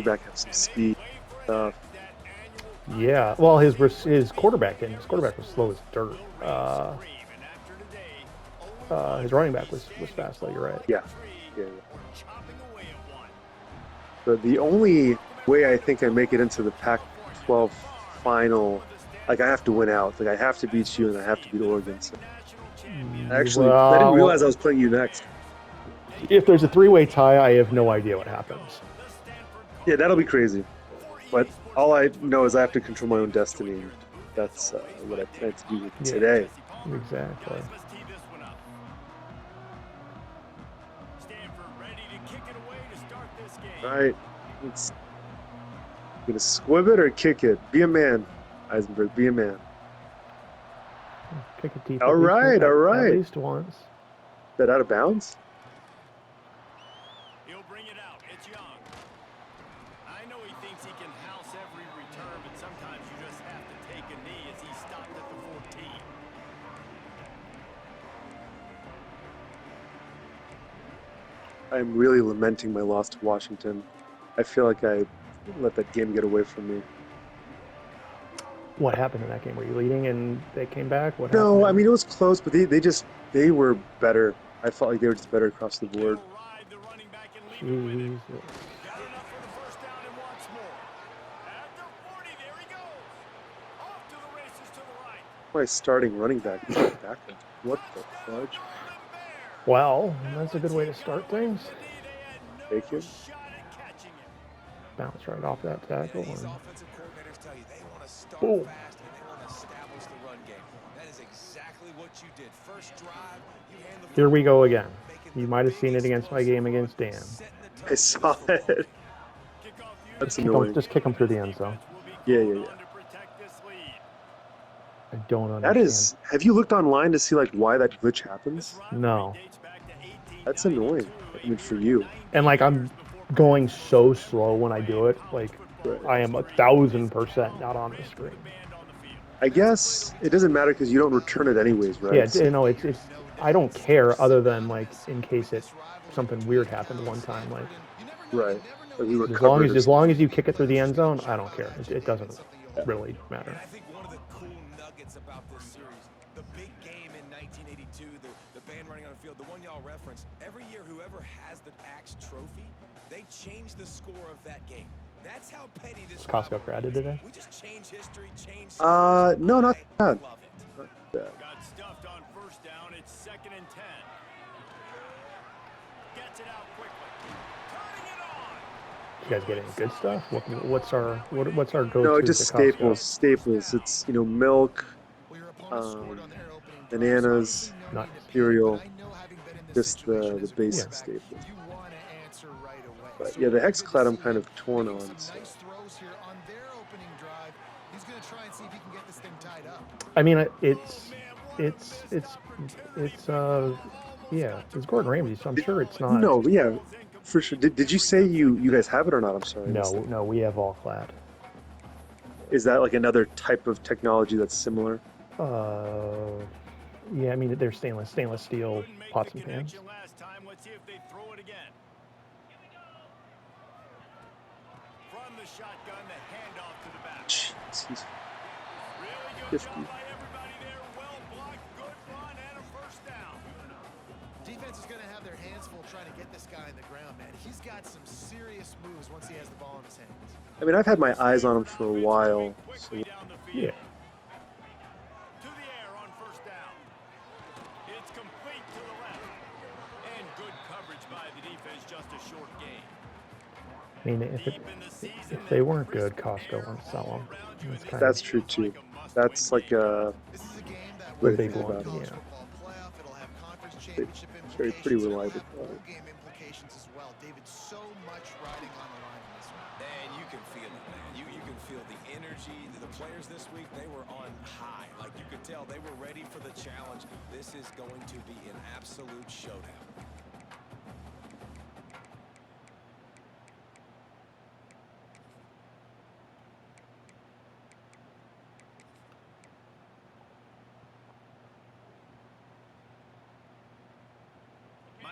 back have some speed. Yeah. Well, his quarterback didn't. His quarterback was slow as dirt. His running back was fast though. You're right. Yeah, yeah, yeah. But the only way I think I make it into the Pac-12 final, like I have to win out. Like I have to beat you and I have to beat Oregon. So actually, I didn't realize I Well, was playing you next. if there's a three-way tie, I have no idea what happens. Yeah, that'll be crazy. But all I know is I have to control my own destiny, and that's what I plan to do Yeah, today. exactly. All right, let's gonna squib it or kick it. Be a man, Eisenberg. Be a man. Kick a teeth All right, all at right. least once. That out of bounds? He'll bring it out. It's Young. I know he thinks he can house every return, but sometimes you just have to take a knee as he stopped at the 14. I'm really lamenting my loss to Washington. I feel like I let that game get away from me. What happened in that game? Were you leading and they came back? What No, I happened? mean it was close, but they were better. I felt like they were just better across the board. He'll ride the running back and leave it with him. Jesus. Got enough for the first down and wants more. At the 40, there he goes. Off to the races to the right. My starting running back is my backup. What the fudge? Well, that's a good way to start things. Take it. Bounce right off that tackle. These And offensive coordinators tell you they want to start boom. fast and they want to establish the run game. That is exactly what you did. First drive, you hand the Here we go again. You might have seen it against my game against Dan. I saw it. That's annoying. Just kick him through the end zone. Yeah, yeah, yeah. I don't That understand. is. Have you looked online to see like why that glitch happens? No. That's annoying. I mean, for you. And like I'm going so slow when I do it. Like Right. I am 1,000% not on the screen. I guess it doesn't matter because you don't return it anyways, right? Yeah, you know, it's I don't care other than like in case something weird happened one time. Like Right. Like we as long recovered. as you kick it through the end zone, I don't care. It doesn't really matter. I think one of the cool nuggets about this series, the big game in 1982, the band running on the field, the one y'all referenced, every year whoever has the Axe trophy, they change the score of that game. That's how petty this Is Costco crowded today? We just change history, change No, not bad. love it. Not bad. Got stuffed on first down. It's 2nd and 10. Gets it out quickly. Turning it on. You guys get any good stuff? What's our go-to? No, just to Costco? staples. It's milk, bananas, Nice. cereal, just the basic staples. But yeah, the Hexclad I'm kind of torn on. So. I mean, it's yeah, it's Gordon Ramsay, so I'm sure it's not. No, yeah, for sure. Did you say you guys have it or not? I'm sorry. No, we have all clad. Is that like another type of technology that's similar? Yeah, I mean they're stainless steel pots and pans. Last time. Let's see if they throw it again. From the shotgun, the handoff to the back. Jeez. Really good 50. job by everybody there. Well blocked, good run, and a first down. Defense is going to have their hands full trying to get this guy in the ground, man. He's got some serious moves once he has the ball in his hands. I mean, I've had my eyes on him for a while. So. Yeah. To the air on first down. It's complete to the left. And good coverage by the defense, just a short gain. I mean, if they weren't good, Costco wouldn't sell them. That's true too. That's like a the big one. Yeah. Very pretty reliable. Game implications as well. David, so much riding on the line in this one. And you can feel it, man. You can feel the energy. The players this week, they were on high. Like you could tell they were ready for the challenge. This is going to be an absolute showdown.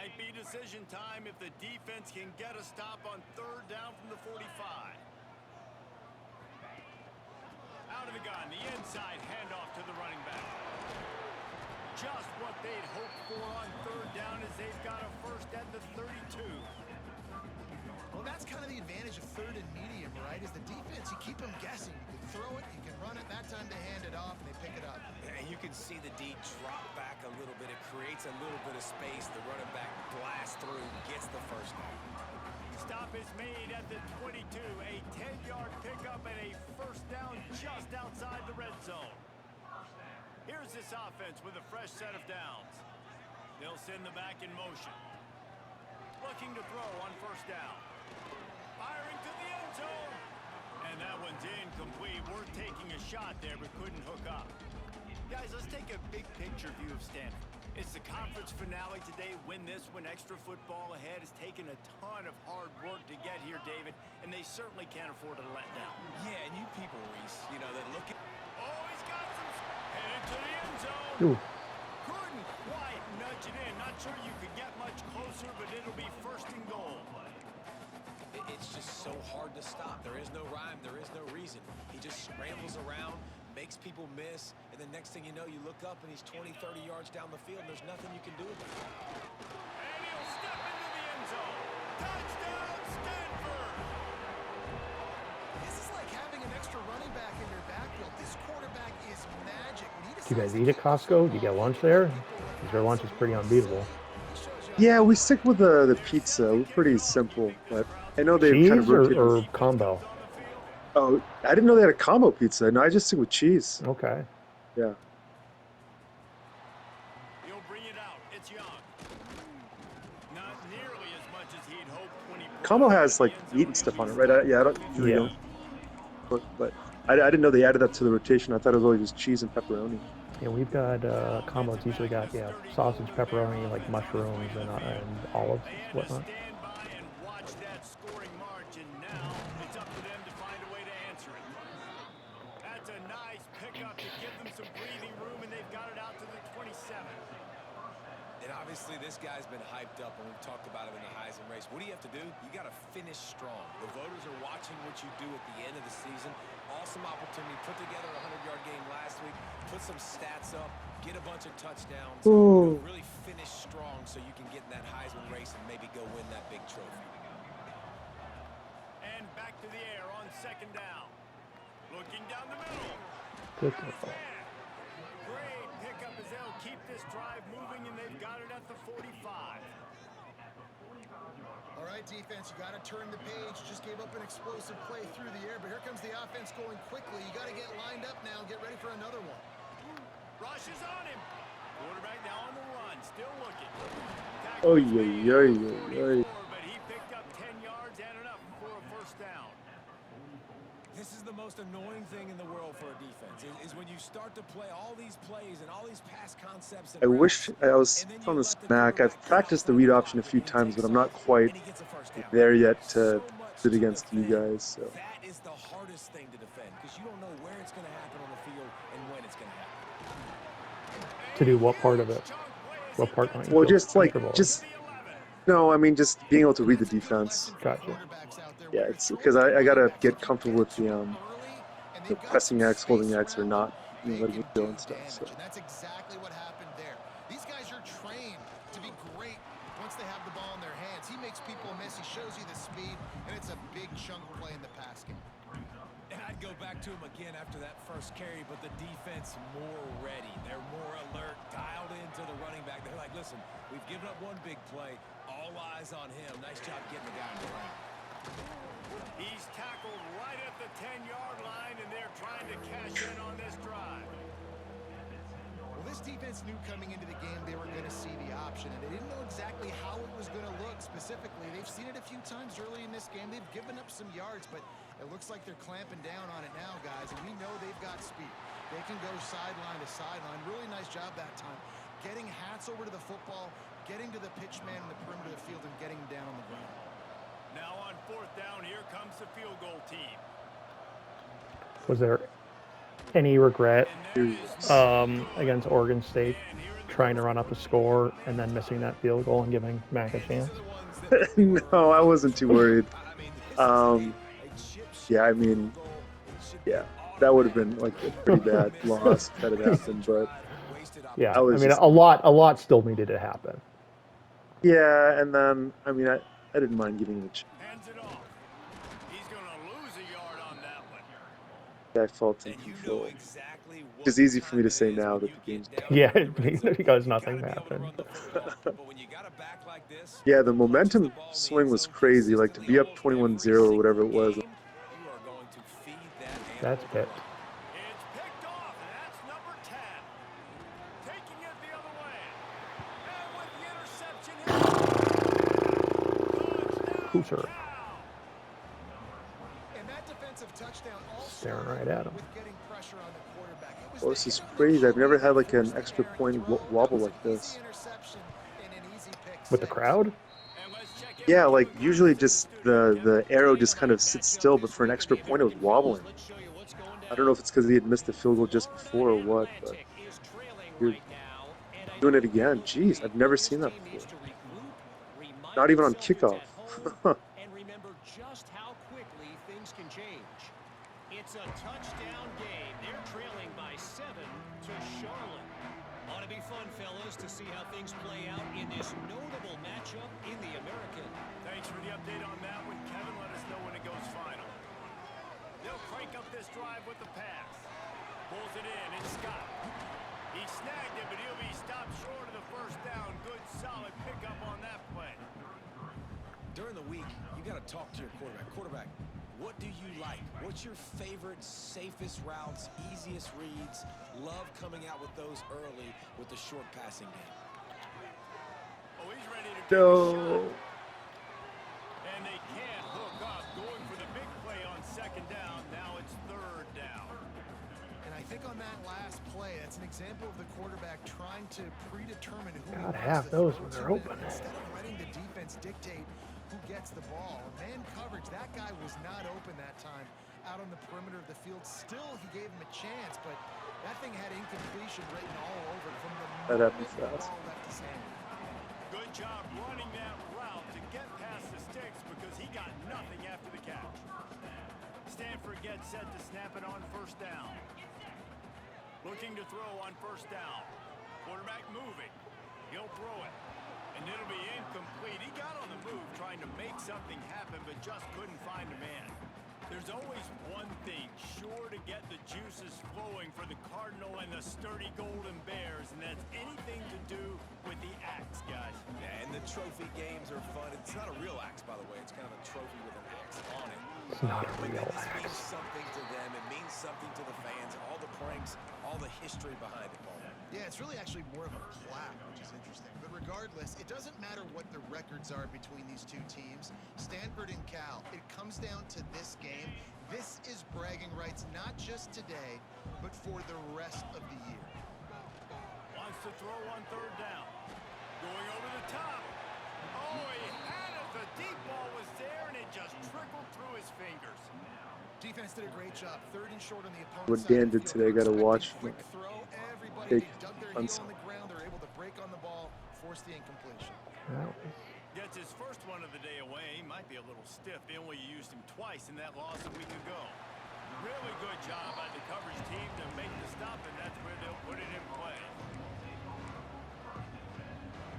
Might be decision time if the defense can get a stop on third down from the 45. Out of the gun, the inside handoff to the running back. Just what they'd hoped for on third down as they've got a first at the 32. Well, that's kind of the advantage of third and medium, right? Is the defense, you keep them guessing. You can throw it, you can run it. That time they hand it off and they pick it up. And you can see the D drop back a little bit. It creates a little bit of space. The running back blasts through, gets the first down. Stop is made at the 22. A 10-yard pickup and a first down just outside the red zone. Here's this offense with a fresh set of downs. They'll send the back in motion. Looking to throw on first down. Firing to the end zone. And that one's incomplete. Worth taking a shot there, but couldn't hook up. Guys, let's take a big picture view of Stanford. It's the conference finale today. Win this one. Extra football ahead. Has taken a ton of hard work to get here, David, and they certainly can't afford to let down. Yeah, and you people, Reese, you know, that look at... Oh, he's got some... Headed to the end zone. Ooh. Couldn't quite nudge it in. Not sure you could get much closer, but it'll be first and goal. It's just so hard to stop. There is no rhyme. There is no reason. He just scrambles around, makes people miss, and the next thing you know, you look up and he's 20, 30 yards down the field, and there's nothing you can do about it. And he'll step into the end zone. Touchdown, Stanford! This is like having an extra running back in your backfield. This quarterback is magic. Do you guys eat at Costco? Do you get lunch there? Because their lunch is pretty unbeatable. Yeah, we stick with the pizza. We're pretty simple, but I know they Cheese kind of rotate. or combo? Oh, I didn't know they had a combo pizza. No, I just stick with cheese. Okay. Yeah. He'll bring it out. It's Young. Not nearly as much as he'd hoped when he... Combo has like meat and stuff on it, right? Yeah, I don't usually don't. But I didn't know they added that to the rotation. I thought it was always just cheese and pepperoni. Yeah, we've got combo. It's usually got sausage, pepperoni, like mushrooms and olives, whatnot. Stand by and watch that scoring march, and now it's up to them to find a way to answer it. That's a nice pickup to give them some breathing room, and they've got it out to the 27. And obviously, this guy's been hyped up, and we've talked about him in the Heisman race. What do you have to do? You got to finish strong. The voters are watching what you do at the end of the season. Awesome opportunity. Put together a 100-yard game last week. Put some stats up. Get a bunch of touchdowns. Really finish strong so you can get in that Heisman race and maybe go win that big trophy. And back to the air on second down. Looking down the middle. Good. Great pickup as they'll keep this drive moving, and they've got it at the 45. All right, defense, you got to turn the page. Just gave up an explosive play through the air, but here comes the offense going quickly. You got to get lined up now and get ready for another one. Rush is on him. Quarterback now on the run, still looking. Oh, yeah. But he picked up 10 yards and enough for a first down. This is the most annoying thing in the world for a defense, is when you start to play all these plays and all these pass concepts. I wish I was on the smack. I've practiced the read option a few times, but I'm not quite there yet to do it against you guys. So. That is the hardest thing to defend because you don't know where it's going to happen on the field and when it's going to happen. To do what part of it? What part don't you Well, feel just like, comfortable no, I mean, just being able to read the defense. Gotcha. Yeah, it's because I got to get comfortable with the pressing X, holding X, or not, letting it go and stuff. So. That's exactly what happened there. These guys are trained to be great once they have the ball in their hands. He makes people miss. He shows you the speed, and it's a big chunk play in the pass game. And I'd go back to him again after that first carry, but the defense more ready. They're more alert, dialed into the running back. They're like, listen, we've given up one big play. All eyes on him. Nice job getting the guy in the ground. He's tackled right at the 10-yard line, and they're trying to cash in on this drive. Well, this defense knew coming into the game they were going to see the option, and they didn't know exactly how it was going to look specifically. They've seen it a few times early in this game. They've given up some yards, but it looks like they're clamping down on it now, guys, and we know they've got speed. They can go sideline to sideline. Really nice job that time. Getting hats over to the football, getting to the pitch man in the perimeter of the field, and getting him down on the ground. Now on fourth down, here comes the field goal team. Was there any regret against Oregon State trying to run up a score and then missing that field goal and giving Mac a chance? No, I wasn't too worried. Yeah, I mean, yeah, that would have been like a pretty bad loss if that had happened. But Yeah, I I was mean, just, a lot still needed to happen. yeah, and then I mean, I didn't mind giving him a chance. Hands it off. He's going to lose a yard on that one. I felt in control. It's easy for me to say now that the game's done. Yeah, because nothing happened. Yeah, the momentum swing was crazy. Like to be up 21-0 or whatever it was. That's picked. It's picked off, and that's number 10. Taking it the other way. And with the interception, Hooser. And that defensive touchdown all Staring right at him. with getting pressure on the quarterback. It was Oh, this is crazy. I've never had like an extra point wobble like this. With the crowd? Yeah, like usually just the arrow just kind of sits still, but for an extra point it was wobbling. I don't know if it's because he had missed the field goal just before or what, but you're doing it again. Jeez, I've never seen that before. Not even on kickoff. And remember just how quickly things can change. It's a touchdown game. They're trailing by 7 to Charlotte. Ought to be fun, fellas, to see how things play out in this notable matchup in the American. Thanks for the update on that one, Kevin. Let us know when it goes final. They'll crank up this drive with the pass. Pulls it in. It's Scott. He snagged it, but he'll be stopped short of the first down. Good, solid pickup on that play. During the week, you got to talk to your quarterback. Quarterback, what do you like? What's your favorite, safest routes, easiest reads? Love coming out with those early with the short passing game. Oh, he's ready to No. and they can't hook up. Going for the big play on second down. Now it's third down. And I think on that last play, that's an example of the quarterback trying to predetermine who he Gotta wants have to those throw when to, they're and open. Instead of letting the defense dictate who gets the ball. Man coverage, that guy was not open that time out on the perimeter of the field. Still, he gave him a chance, but that thing had incompletion written all over it from the That happens moment the fast. ball left his hand. Good job running that route to get past the sticks because he got nothing after the catch. Stanford gets set to snap it on first down. Looking to throw on first down. Quarterback moving. He'll throw it. And it'll be incomplete. He got on the move trying to make something happen, but just couldn't find a man. There's always one thing sure to get the juices flowing for the Cardinal and the sturdy Golden Bears, and that's anything to do with the axe, guys. Yeah, and the trophy games are fun. It's not a real axe, by the way. It's kind of a trophy with an axe on it. It's not a But real this means axe. something to them. It means something to the fans. All the pranks, all the history behind it, Paul. Yeah, it's really actually more of a plaque, which is interesting. But regardless, it doesn't matter what the records are between these two teams. Stanford and Cal, it comes down to this game. This is bragging rights, not just today, but for the rest of the year. Wants to throw on third down. Going over the top. Oh, he had it. The deep ball was there, and it just trickled through his fingers. Defense did a great job. Third and short on the opponent's What side Dan of the did field. today, gotta Expecting watch quick throw. Everybody, take they dug their on heel on the ground. They're able to break on the ball, force the incompletion. Well, Gets his first one of the day away. He might be a little stiff. They only used him twice in that loss a week ago. Really good job by the coverage team to make the stop, and that's where they'll put it in play.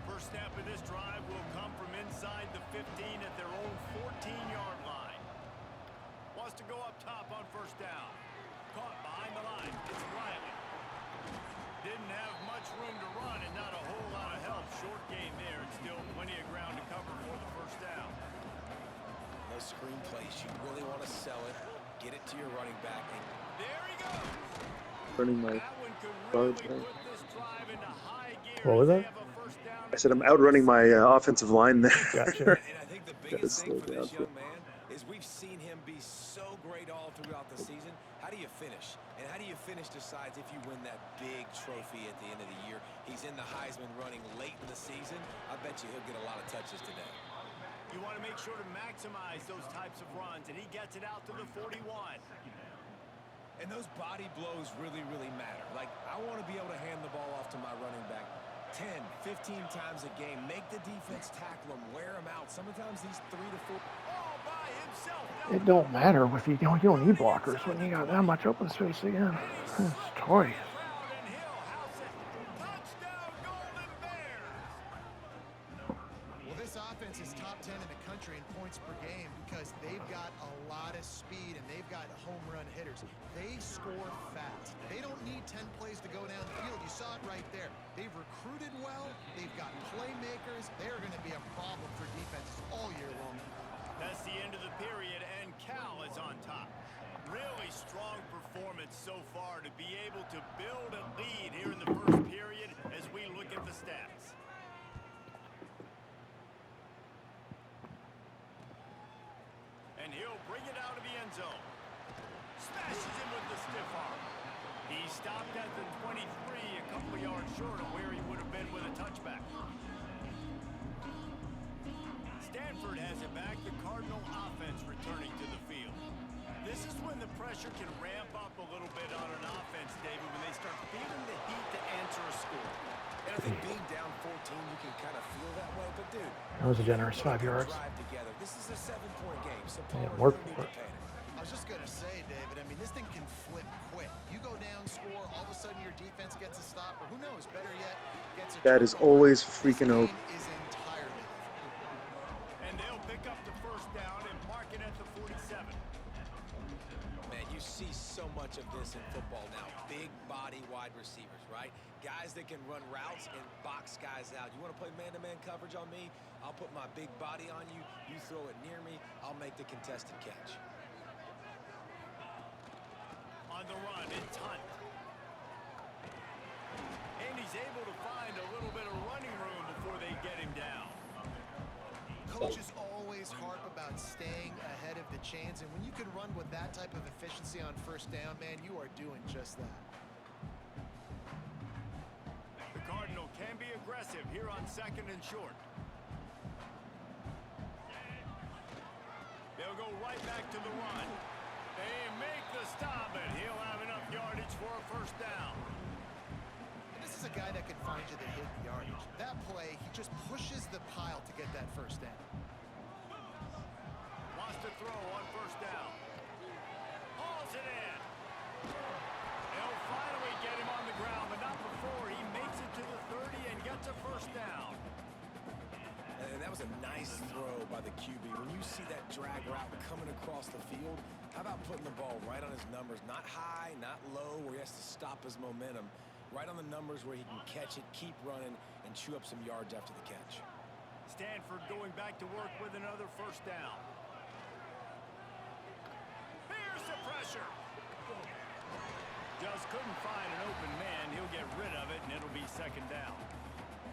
First snap of this drive will come from inside the 15 at their own 14-yard line. Wants to go up top on first down. Caught behind the line. It's Riley. Didn't have much room to run and not a whole lot of help. Short game there. It's still plenty of ground to cover for the first down. Those screen plays, you really want to sell it. Get it to your running back. And There he goes. Running my That one could guards, really man. put this drive into high gear. What was They that? have a first down. I said I'm outrunning my offensive line there. Gotcha. And I think the Gotta biggest thing slow for this down. young man is we've seen him be so great all throughout the season. How do you finish? And how do you finish decides if you win that big trophy at the end of the year. He's in the Heisman running late in the season. I bet you he'll get a lot of touches today. You want to make sure to maximize those types of runs, and he gets it out to the 41. And those body blows really, really matter. Like, I want to be able to hand the ball off to my running back 10, 15 times a game. Make the defense tackle them, wear them out. Sometimes these 3 to 4. All by himself. Down It don't matter if you don't need blockers when you got that much open space again. It's toys. crowd, and he'll house it. Touchdown, Golden Bears. Well, this offense is top 10 in the country in points per game because they've got a lot of speed and they've got home run hitters. They score fast. They don't need 10 plays to go down the field. You saw it right there. They've recruited well. They've got playmakers. They're going to be a problem for defenses all year long. That's the end of the period, and Cal is on top. Really strong performance so far to be able to build a lead here in the first period as we look at the stats. And he'll bring it out of the end zone. Smashes him with the stiff arm. He stopped at the 23, a couple of yards short of where he would have been with a touchback. Stanford has it back, the Cardinal offense returning to the field. This is when the pressure can ramp up a little bit on an offense, David, when they start feeling the heat to answer a score. And I think being down 14, you can kind of feel that way. But, dude, That was a generous 5 yards. drive together. This is a 7-point game, so Yeah, Pollard work don't need for to it. panic. I was just going to say, David, I mean, this thing can flip quick. You go down, score, all of a sudden your defense gets a stop, or who knows, better yet, gets a That is turnover. always This freaking game out. is entirely different. And they'll pick up the first down and mark it at the 47. Man, you see so much of this in football now. Big body wide receivers, right? Guys that can run routes and box guys out. You want to play man-to-man coverage on me? I'll put my big body on you. You throw it near me, I'll make the contested catch. On the run, it's Hunt. And he's able to find a little bit of running room before they get him down. Coaches always harp about staying ahead of the chains, and when you can run with that type of efficiency on first down, man, you are doing just that. The Cardinal can be aggressive here on 2nd and short. They'll go right back to the run. They make the stop, and he'll have enough yardage for a first down. And this is a guy that can find you the hidden yardage. That play, he just pushes the pile to get that first down. Wants to throw on first down. Hauls it in. They'll finally get him on the ground, but not before he makes it to the 30 and gets a first down. And that was a nice throw by the QB. When you see that drag route coming across the field, how about putting the ball right on his numbers? Not high, not low, where he has to stop his momentum. Right on the numbers where he can catch it, keep running, and chew up some yards after the catch. Stanford going back to work with another first down. Here's the pressure. Just couldn't find an open man. He'll get rid of it, and it'll be 2nd down.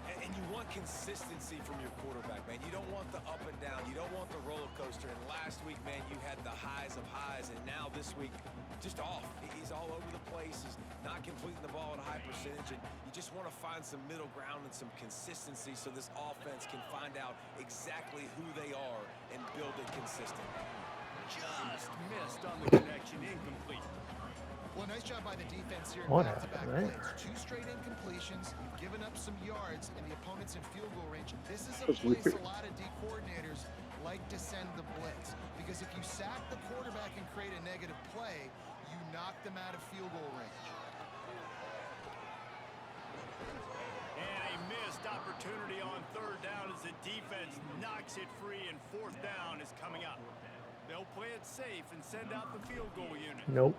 And you want consistency from your quarterback, man. You don't want the up and down. You don't want the roller coaster. And last week, man, you had the highs of highs. And now this week, just off. He's all over the place. He's not completing the ball at a high percentage. And you just want to find some middle ground and some consistency so this offense can find out exactly who they are and build it consistently. Just missed on the connection. Incomplete. Well, nice job by the defense here. What Back-to-back happened, right? plays. 2 straight incompletions. You've given up some yards, and the opponent's in field goal range. This is a That's place weird. a lot of D coordinators like to send the blitz, because if you sack the quarterback and create a negative play, you knock them out of field goal range. And a missed opportunity on 3rd down as the defense knocks it free, and 4th down is coming up. They'll play it safe and send out the field goal unit. Nope.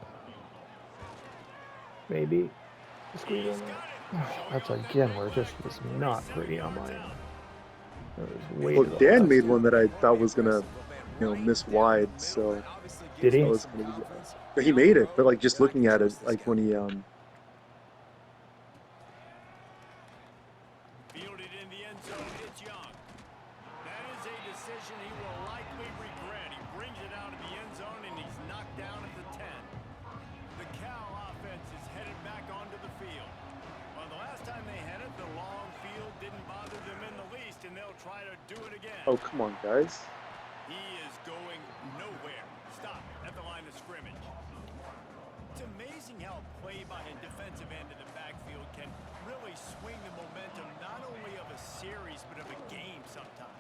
Maybe. Squeeze He's in got there. it. That's again where it just was not pretty on my end. It was way Well, to the Dan left. made one that I thought was gonna, miss wide. So Did he? that was gonna be, but he made it. But like just looking at it, like when he Fielded in the end zone, it's Young. That is a decision he will likely regret. He brings it out of the end zone, and he's knocked down at the 10. The Cal offense is headed back onto the field. Well, the last time they had it, the long field didn't bother them in the least, and they'll try to do it again. oh come on guys, He is going nowhere. Stop at the line of scrimmage. It's amazing how play by a defensive end in the backfield field can really swing the momentum not only of a series but of a game sometimes.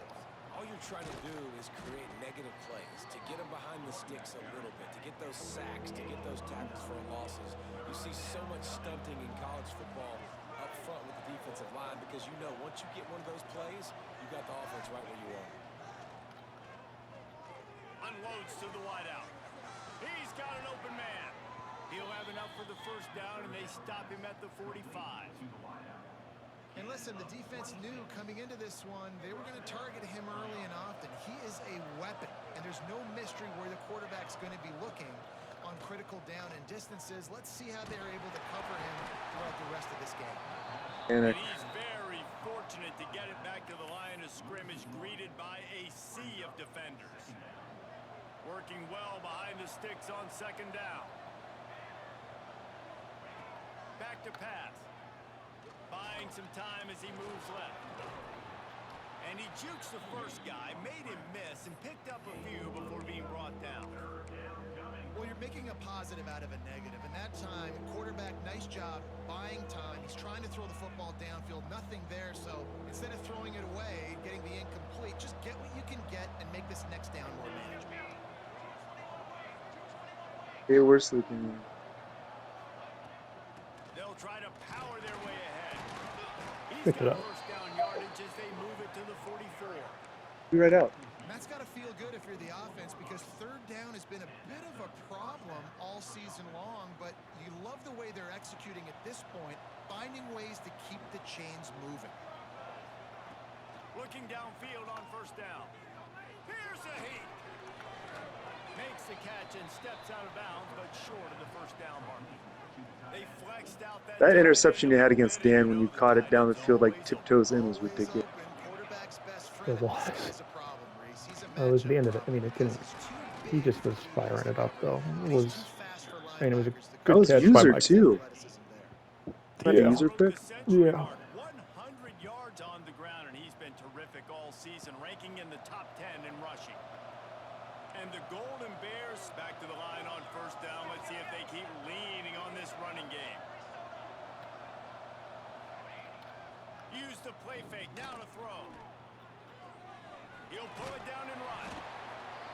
All you're trying to do is create negative plays, to get them behind the sticks a little bit, to get those sacks, to get those tackles for losses. You see so much stunting in college football up front with the defensive line because you know once you get one of those plays, you got the offense right where you are. Unloads to the wideout. He's got an open man. He'll have enough for the first down, and they stop him at the 45. And listen, the defense knew coming into this one, they were going to target him early and often. He is a weapon, and there's no mystery where the quarterback's going to be looking on critical down and distances. Let's see how they're able to cover him throughout the rest of this game. And he's very fortunate to get it back to the line of scrimmage, greeted by a sea of defenders. Working well behind the sticks on second down. Back to pass. Buying some time as he moves left. And he jukes the first guy, made him miss, and picked up a few before being brought down. Well, you're making a positive out of a negative. And that time, quarterback, nice job buying time. He's trying to throw the football downfield. Nothing there, so instead of throwing it away, getting the incomplete, just get what you can get and make this next down more manageable. Hey, we're sleeping. They'll try to power their way ahead. Pick He's it got up. first down yardage as they move it to the 44. Be right out. And that's got to feel good if you're the offense because third down has been a bit of a problem all season long, but you love the way they're executing at this point, finding ways to keep the chains moving. Looking downfield on first down. Here's a heat. Makes the catch and steps out of bounds, but short of the first down mark. They flexed out That interception you had against Dan when you caught it down the field like tiptoes in was ridiculous. It was. It was the end of it. I mean, it didn't. He just was firing it up, though. It was. I mean, it was a That good was catch by user Mike. too. Not a Yeah. user pick. Yeah. 100 yards on the ground, and he's been terrific all season, ranking in the top 10 in rushing. And the Golden Bears back to the line on first down. Let's see if they keep leaning on this running game. Use the play fake. Now to throw. He'll pull it down and run.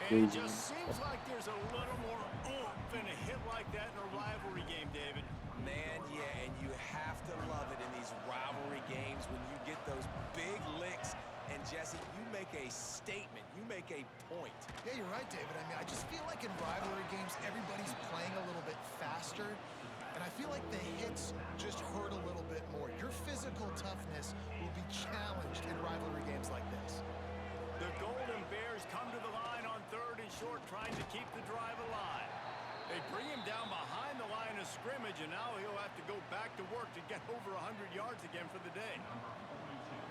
And it just seems like there's a little more oomph in a hit like that in a rivalry game, David. Man, yeah, and you have to love it in these rivalry games when you get those big licks. And Jesse, you make a statement. You make a point. Yeah, you're right, David. I mean, I just feel like in rivalry games, everybody's playing a little bit faster. And I feel like the hits just hurt a little bit more. Your physical toughness will be challenged in rivalry games like this. The Golden Bears come to the line on third and short, trying to keep the drive alive. They bring him down behind the line of scrimmage, and now he'll have to go back to work to get over 100 yards again for the day.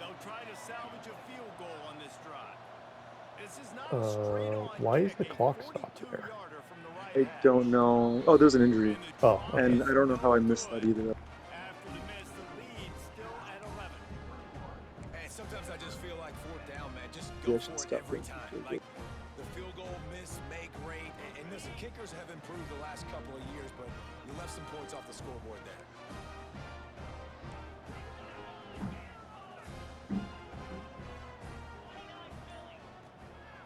They'll try to salvage a field goal on this drive. This is not a straight-on Why is the kick, a clock stopped there? 42-yarder from the right I half. don't know. Oh, there's an injury, Oh, okay. and I don't know how I missed that either. After the miss, the lead still at 11. And sometimes I just feel like fourth down, man. Just Yeah, go I should for it stop every it. time. Like the field goal miss, make rate. And listen, kickers have improved the last couple of years, but you left some points off the scoreboard there.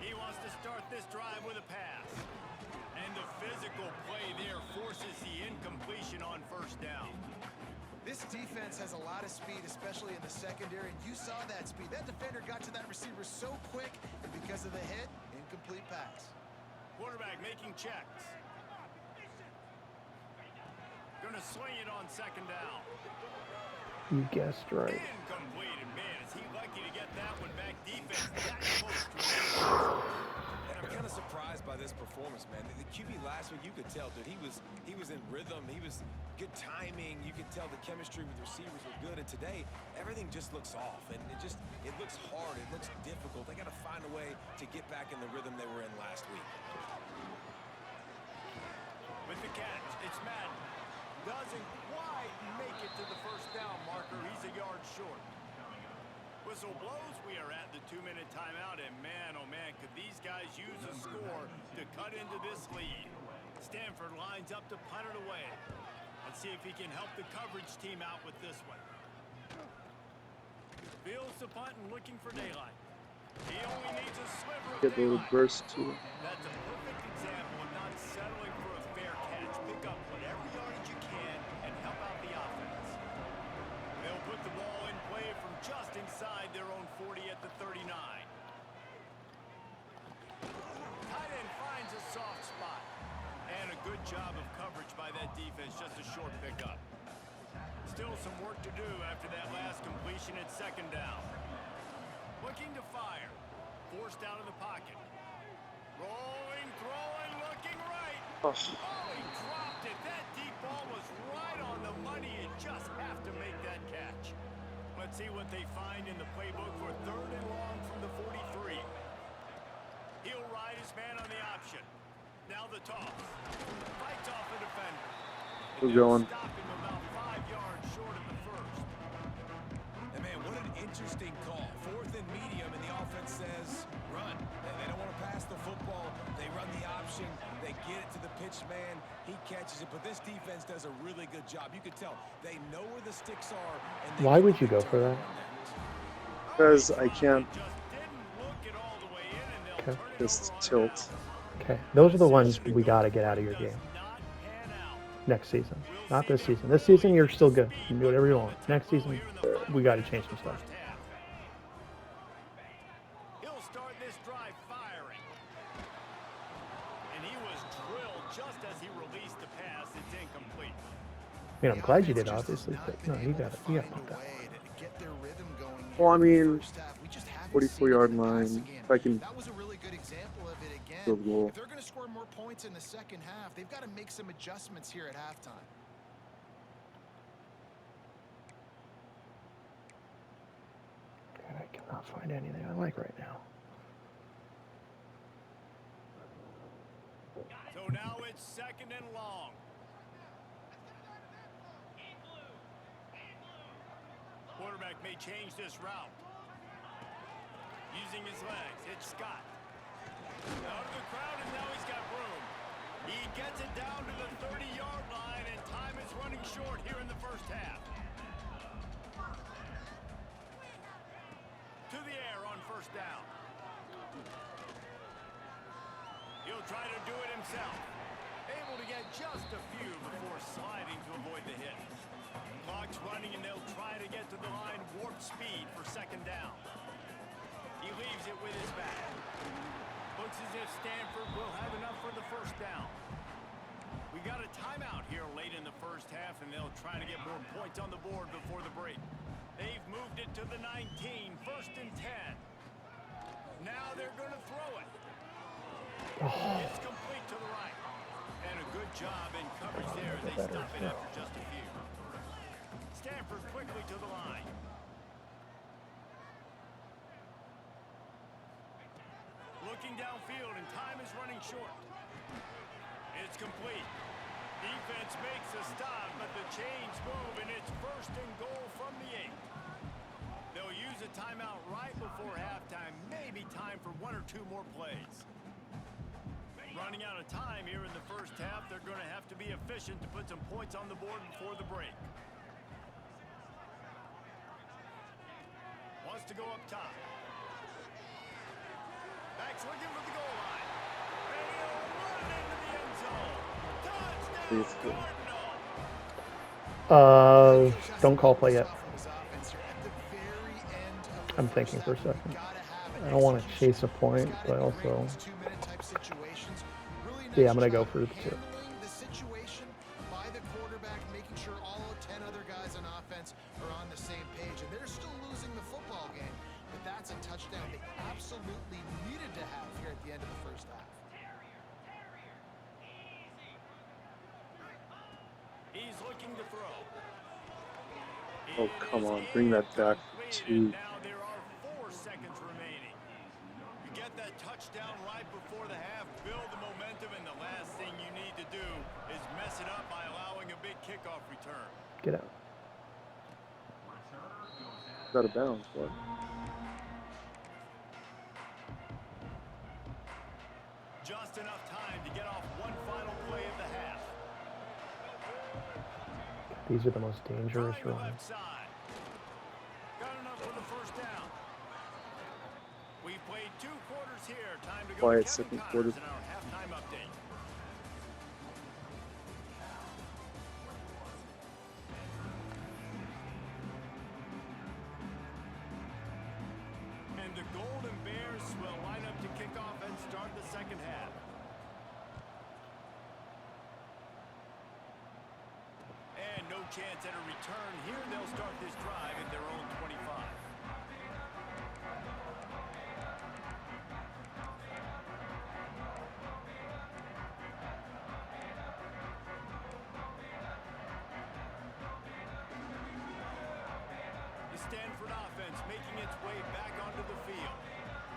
He wants to start this drive with a pass. And the physical play there forces the incompletion on first down. This defense has a lot of speed, especially in the secondary, and you saw that speed. That defender got to that receiver so quick, and because of the hit, incomplete pass. Quarterback making checks. Gonna swing it on second down. You guessed right. Incomplete, and man, is he lucky to get that one back. Defense that close to it. And I'm kind of surprised by this performance, man. The QB last week, you could tell, dude, he was in rhythm. He was good timing. You could tell the chemistry with receivers was good. And today, everything just looks off, and it looks hard. It looks difficult. They got to find a way to get back in the rhythm they were in last week. With the catch, it's Madden. Doesn't quite make it to the first down marker. He's a yard short. Whistle blows. We are at the 2-minute timeout, and man, oh man, could these guys use a score to cut into this lead. Stanford lines up to punt it away. Let's see if he can help the coverage team out with this one. Fields the punt and looking for daylight. He only needs a sliver of Get the little daylight. burst too. That's a perfect example of not settling for a fair catch. Pick up whatever yardage you can and help out the offense. They'll put the ball in play from just inside their own 40 at the 39. Tight end finds a soft spot. And a good job of coverage by that defense, just a short pickup. Still some work to do after that last completion at second down. Looking to fire. Forced out of the pocket. Rolling, throwing, looking right. Oh, Oh, he dropped it. That deep ball was right on the money. You just have to make that catch. Let's see what they find in the playbook for 3rd and long from the 43. He'll ride his man on the option. Now the toss. Fights off the defender. we're going. Stop him about 5 yards short of the first. And man, what an interesting call. 4th and medium, and the offense says, run. They don't want to pass the football. They run the option. They get it to the pitch man. He catches it. But this defense does a really good job. You can tell they know where the sticks are. And Why would you go for that? Because I can't Just didn't look it all the way in, and they'll Okay. turn it just over on tilt. Okay, those are the ones we got to get out of your game Does not pan out. next season. Not this season. This season, you're still good. You can do whatever you want. Next season, we got to change some stuff. He'll start this drive firing. And he was drilled just as he released the pass. It's incomplete. I mean, I'm glad you did, obviously, but no, you got it. You got to put that. Get their rhythm going Well, I here in the mean, first half. We just haven't 44-yard seen the pass line. again. If I can That was a really good example of it again. field goal. If they're going to score more points in the second half, they've got to make some adjustments here at halftime. God, I cannot find anything I like right now. So now it's 2nd and long. Quarterback may change this route. Using his legs, it's Scott. Out of the crowd, and now he's got room. He gets it down to the 30-yard line, and time is running short here in the first half. To the air on 1st down. He'll try to do it himself. Able to get just a few before sliding to avoid the hit. Clock's running, and they'll try to get to the line warp speed for 2nd down. He leaves it with his back. Looks as if Stanford will have enough for the 1st down. We got a timeout here late in the first half, and they'll try to get more points on the board before the break. They've moved it to the 19, 1st and 10. Now they're going to throw it. It's complete to the right. And a good job in coverage there as they stop it after just a few. Stanford quickly to the line. Looking downfield, and time is running short. It's complete. Defense makes a stop, but the chains move, and it's 1st and goal from the 8. They'll use a timeout right before halftime. Maybe time for 1 or 2 more plays. Running out of time here in the first half. They're going to have to be efficient to put some points on the board before the break. Wants to go up top. Back's looking for the goal line. And he'll run into the end zone. Touchdown, Cardinal. Don't call play yet. I'm thinking for a second. I don't want to chase a point, but also, yeah, I'm going to go for the 2. The situation by the quarterback, making sure all 10 other guys on offense are on the same page, and they're still losing the football game. But that's a touchdown they absolutely needed to have here at the end of the first half. He's looking to throw. Oh, come on. Bring that back to... Now there are 4 seconds remaining. You get that touchdown right before the half, build the momentum, and the last thing you need to do is mess it up by allowing a big kickoff return. Get out. Out of bounds, what? Just enough time to get off one final play of the half. These are the most dangerous Trying the left runs. side. Got enough for the first down. We've played 2 quarters here. Time to go Quiet to Kevin second Connors quarter. in our halftime update. And the Golden Bears will line up to kick off and start the second half. And no chance at a return here. They'll start this drive at their own 25. The Stanford offense making its way back onto the field.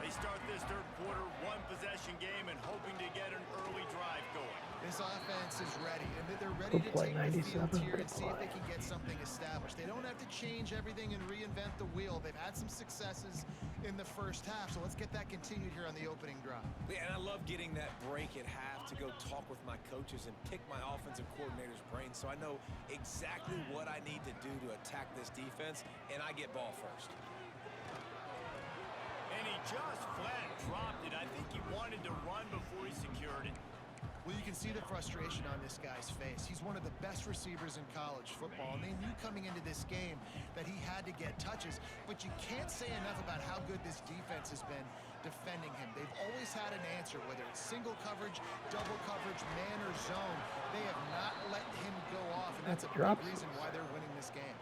They start this third quarter 1-possession game and hoping to get an early drive going. This offense is ready, and they're ready Good to play, take the field 97. here Good and see if play. they can get something established. They don't have to change everything and reinvent the wheel. They've had some successes in the first half, so let's get that continued here on the opening drive. Yeah, and I love getting that break at half to go talk with my coaches and pick my offensive coordinator's brain so I know exactly what I need to do to attack this defense, and I get ball first. And he just flat dropped it. I think he wanted to run before he secured it. Well, you can see the frustration on this guy's face. He's one of the best receivers in college football, and they knew coming into this game that he had to get touches, but you can't say enough about how good this defense has been defending him. They've always had an answer, whether it's single coverage, double coverage, man or zone. They have not let him go off, and that's a big reason why they're winning this game.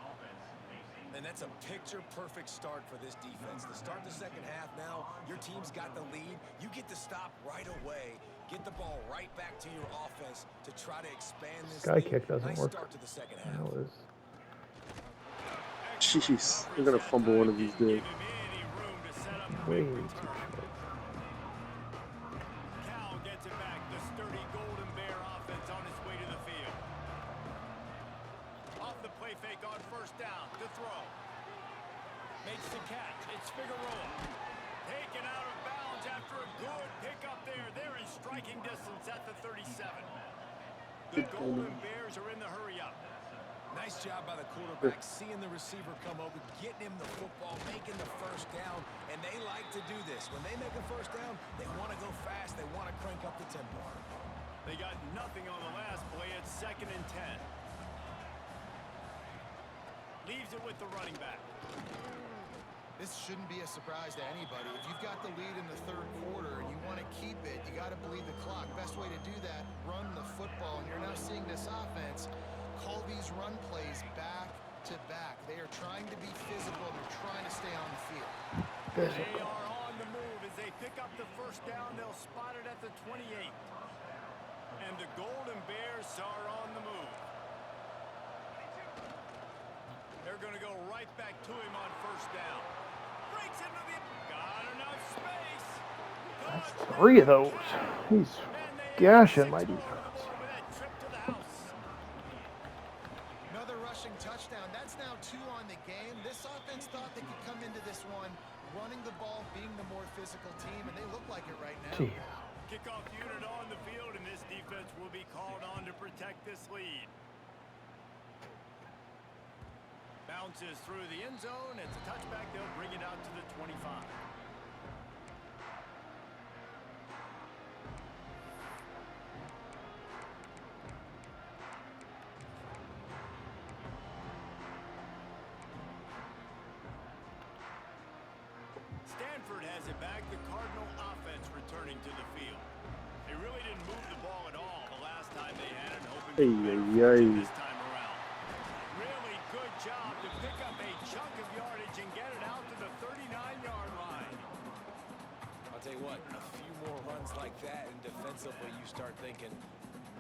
And that's a picture-perfect start for this defense. To start the second half now, your team's got the lead. You get to stop right away, get the ball right back to your offense to try to expand this Sky lead. kick doesn't Nice work. start to the second half. That was Jeez, I'm gonna fumble one of these days. Give him any room to set up a way quick too return. short. Cal gets it back. The sturdy Golden Bear offense on its way to the field. Off the play fake on first down. To throw. Makes the catch. It's Figueroa. Taken out of bounds after a good pickup there. They're in striking distance at the 37. The Golden Bears are in the hurry up. Nice job by the quarterback, seeing the receiver come over, getting him the football, making the first down, and they like to do this. When they make a first down, they want to go fast. They want to crank up the tempo. They got nothing on the last play. It's 2nd and 10. Leaves it with the running back. This shouldn't be a surprise to anybody. If you've got the lead in the third quarter and you want to keep it, you got to bleed the clock. Best way to do that, run the football. And you're now seeing this offense call these run plays back to back. They are trying to be physical and they're trying to stay on the field. They are on the move as they pick up the first down. They'll spot it at the 28. And the Golden Bears are on the move. They're going to go right back to him on first down. Breaks into the... Got enough space. That's 3 of those. He's gashing my defense. With that trip to the house. Another rushing touchdown. That's now 2 on the game. This offense thought they could come into this one running the ball, being the more physical team, and they look like it right now. Gee. Kickoff unit on the field, and this defense will be called on to protect this lead. Bounces through the end zone. It's a touchback. They'll bring it out to the 25. Stanford has it back. The Cardinal offense returning to the field. They really didn't move the ball at all the last time they had it, hoping for better fortune this time around. Really good job to pick up a chunk of yardage and get it out to the 39-yard line. I'll tell you what, a few more runs like that, and defensively you start thinking,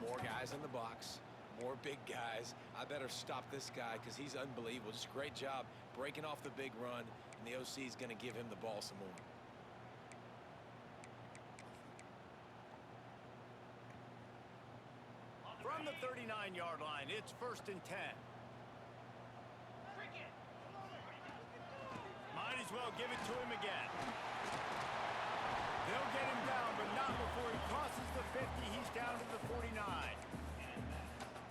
more guys in the box, more big guys. I better stop this guy because he's unbelievable. Just a great job breaking off the big run, and the OC is going to give him the ball some more. From the 39-yard line, it's 1st and 10. Might as well give it to him again. They'll get him down, but not before he crosses the 50. He's down to the 49.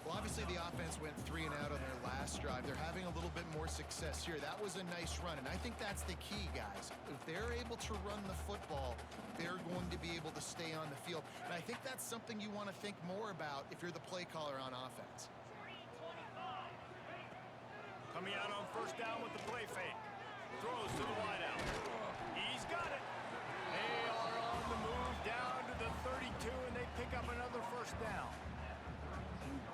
Well, obviously the offense went 3 and out on their last drive. They're having a little bit more success here. That was a nice run, and I think that's the key, guys. If they're able to run the football, they're going to be able to stay on the field. And I think that's something you want to think more about if you're the play caller on offense. Coming out on first down with the play fake. Throws to the wideout. He's got it. They are on the move down to the 32, and they pick up another first down.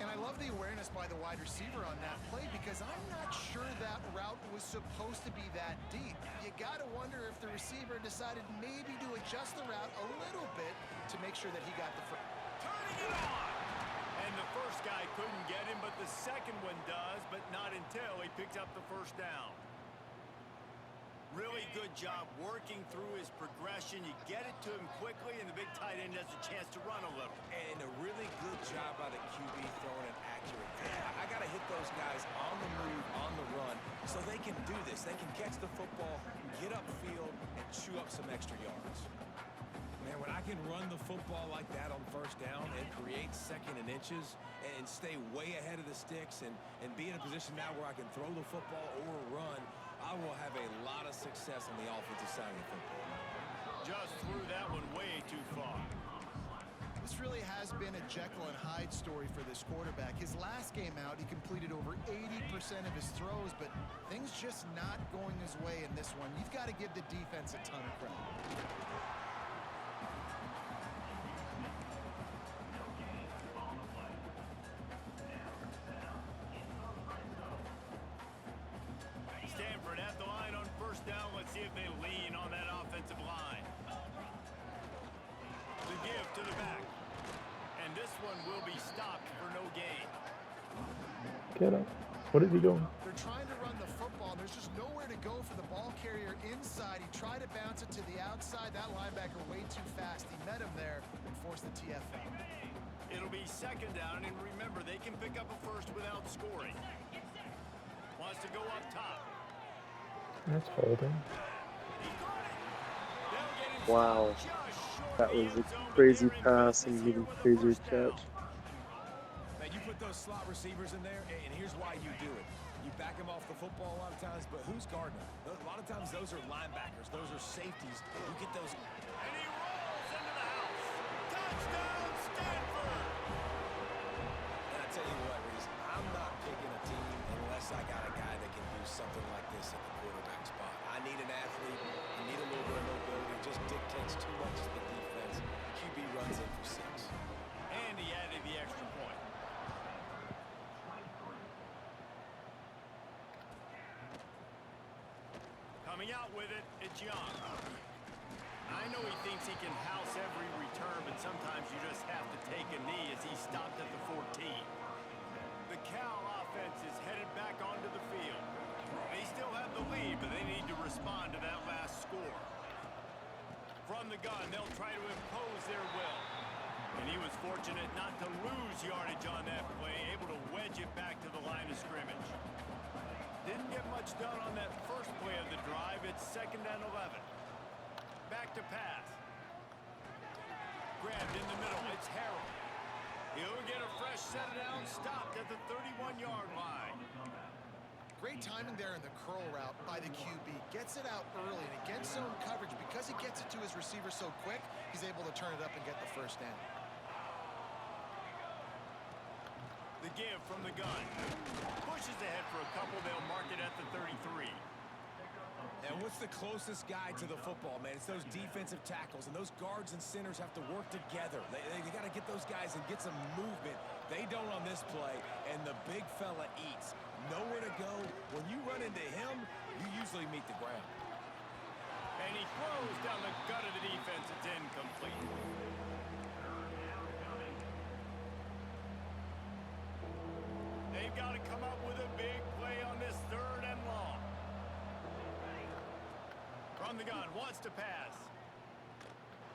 And I love the awareness by the wide receiver on that play because I'm not sure that route was supposed to be that deep. You got to wonder if the receiver decided maybe to adjust the route a little bit to make sure that he got the first. Turning it on. And the first guy couldn't get him, but the second one does, but not until he picked up the first down. Really good job working through his progression. You get it to him quickly, and the big tight end has a chance to run a little. And a really good job by the QB throwing it accurate. I got to hit those guys on the move, on the run, so they can do this. They can catch the football, get upfield, and chew up some extra yards. Man, when I can run the football like that on first down and create second and inches and stay way ahead of the sticks and be in a position now where I can throw the football or run, I will have a lot of success on the offensive side of the football. Just threw that one way too far. This really has been a Jekyll and Hyde story for this quarterback. His last game out, he completed over 80% of his throws, but things just not going his way in this one. You've got to give the defense a ton of credit. Stanford at the line on first down. Let's see if they lean on that offensive line. The give to the back. And this one will be stopped for no gain. Get up. What is he doing? They're trying to run the football. There's just nowhere to go for the ball carrier inside. He tried to bounce it to the outside. That linebacker way too fast. He met him there and forced the TFL. It'll be second down, and remember, they can pick up a first without scoring. Wants to go up top. That's holding. Wow. That was a crazy pass and even crazier catch. Now, you put those slot receivers in there, and here's why you do it. You back them off the football a lot of times, but who's guarding them? A lot of times those are linebackers. Those are safeties. You get those. And he rolls into the house. Touchdown, Stanford! And I tell you what, Reese, I'm not picking a team unless I got a guy that can do something like this at the quarterback spot. I need an athlete. I need a little bit of mobility. It just dictates too much to the defense. QB runs in for 6. And he added the extra point. Coming out with it, it's Young. I know he thinks he can house every return, but sometimes you just have to take a knee as he stopped at the 14. The Cal offense is headed back onto the field. They still have the lead, but they need to respond to that last score. From the gun, they'll try to impose their will. And he was fortunate not to lose yardage on that play, able to wedge it back to the line of scrimmage. Didn't get much done on that first play of the drive. It's second and 11. Back to pass. Grabbed in the middle. It's Harrell. He'll get a fresh set down, stopped at the 31-yard line. Great timing there in the curl route by the QB. Gets it out early, and against zone coverage, because he gets it to his receiver so quick, he's able to turn it up and get the first down. The give from the gun. Pushes ahead for a couple. They'll mark it at the 33. And what's the closest guy to the football, man? It's those defensive tackles, and those guards and centers have to work together. They got to get those guys and get some movement. They don't on this play, and the big fella eats. Nowhere to go. When you run into him, you usually meet the ground. And he throws down the gut of the defense. It's incomplete. They've got to come up with a big play on this third and long. From the gun, wants to pass.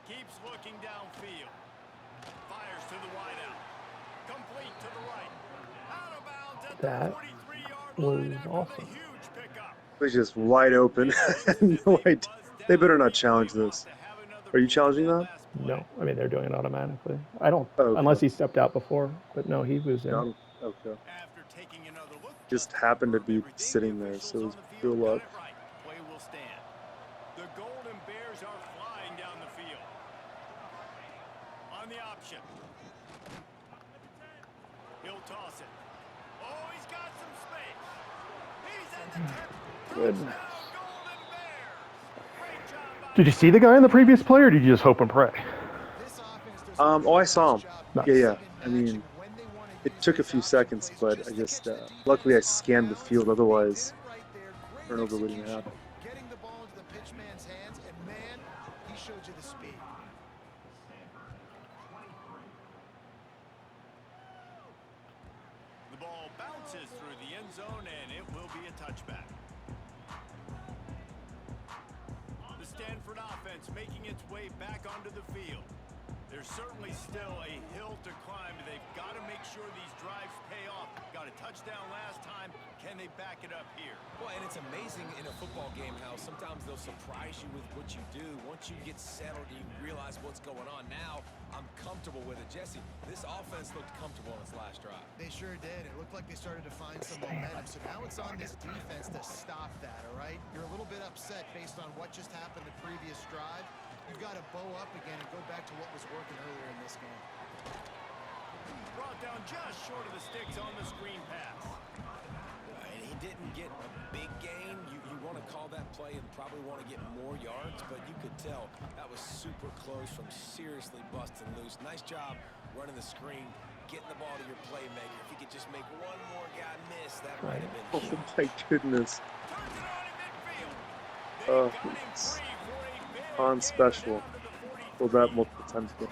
Keeps looking downfield. Fires to the wideout. Complete to the right. Out of bounds at That the 43-yard was line after awesome. the huge pickup. It was just wide open. No idea. They better not challenge this. Are you challenging that? No, I mean they're doing it automatically. I don't, Oh, okay. unless he stepped out before. But no, he was in. No, okay. After taking another look, Just to happened to confirm be everything, sitting the there, officials so it on was the pure field got luck. it right. Play will stand. The Golden Bears are flying down the field. On the option. He'll toss it. Oh, he's got some space. He's at the 10. Goodness. Touchdown, Golden Bears. Great job by Did you see the guy in the previous play, or did you just hope and pray? This offense does Oh, I saw him. Nice. Yeah, yeah. I mean, it took a few seconds, but I just luckily I scanned the field. Otherwise, turnover wouldn't happen. Getting the ball into the pitchman's hands, and man, he showed you the speed. The ball bounces through the end zone, and it will be a touchback. The Stanford offense making its way back onto the field. There's certainly still a hill to climb. They've got to make sure these drives pay off. Got a touchdown last time. Can they back it up here? Well, and it's amazing in a football game how sometimes they'll surprise you with what you do. Once you get settled, you realize what's going on. Now, I'm comfortable with it. Jesse, this offense looked comfortable on its last drive. They sure did. It looked like they started to find some momentum. So now it's on this defense to stop that, all right? You're a little bit upset based on what just happened the previous drive. You've got to bow up again and go back to what was working earlier in this game. Brought down just short of the sticks on the screen pass. And he didn't get a big gain. You want to call that play and probably want to get more yards, but you could tell that was super close from seriously busting loose. Nice job running the screen, getting the ball to your playmaker. If he could just make one more guy miss, that might have been Oh huge. my goodness. Turns it on in midfield. Oh, They've got him it's free for a big on gain special. down to the 43. Pulled that multiple times. And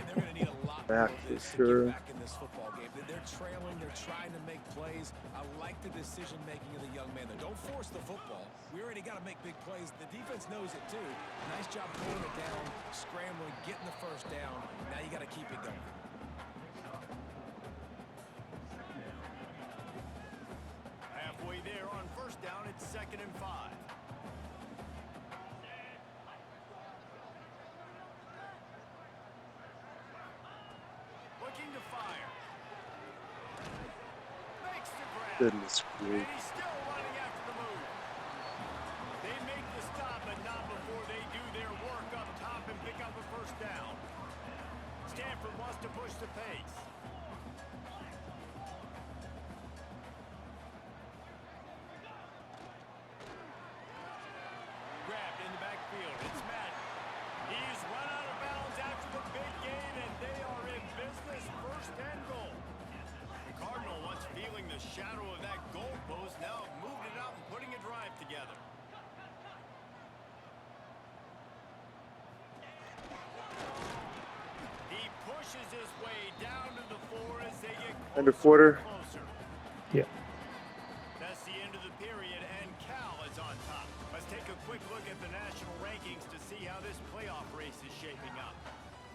they're going to need a lot Back more of for this to sure. get back in this football game. They're trailing. They're trying to make plays. I like the decision-making of the young man. Don't force the football. We already got to make big plays. The defense knows it, too. Nice job pulling it down, scrambling, getting the first down. Now you got to keep it going. Halfway there on first down, it's 2nd and 5. Looking to fire. Makes the grab. Goodness And grief. he's still running after the move. They make the stop, but not before they do their work up top and pick up a first down. Stanford wants to push the pace. Grabbed in the backfield. It's Madden. He's run out of bounds after the big gain, and they are in business. 1st and goal. The Cardinal, once feeling the shadow of that goal post, now moved it out and putting a drive together. He pushes his way down to the 4 as they get End of closer quarter. and closer. Yeah. That's the end of the period, and Cal is on top. Let's take a quick look at the national rankings to see how this playoff race is shaping up.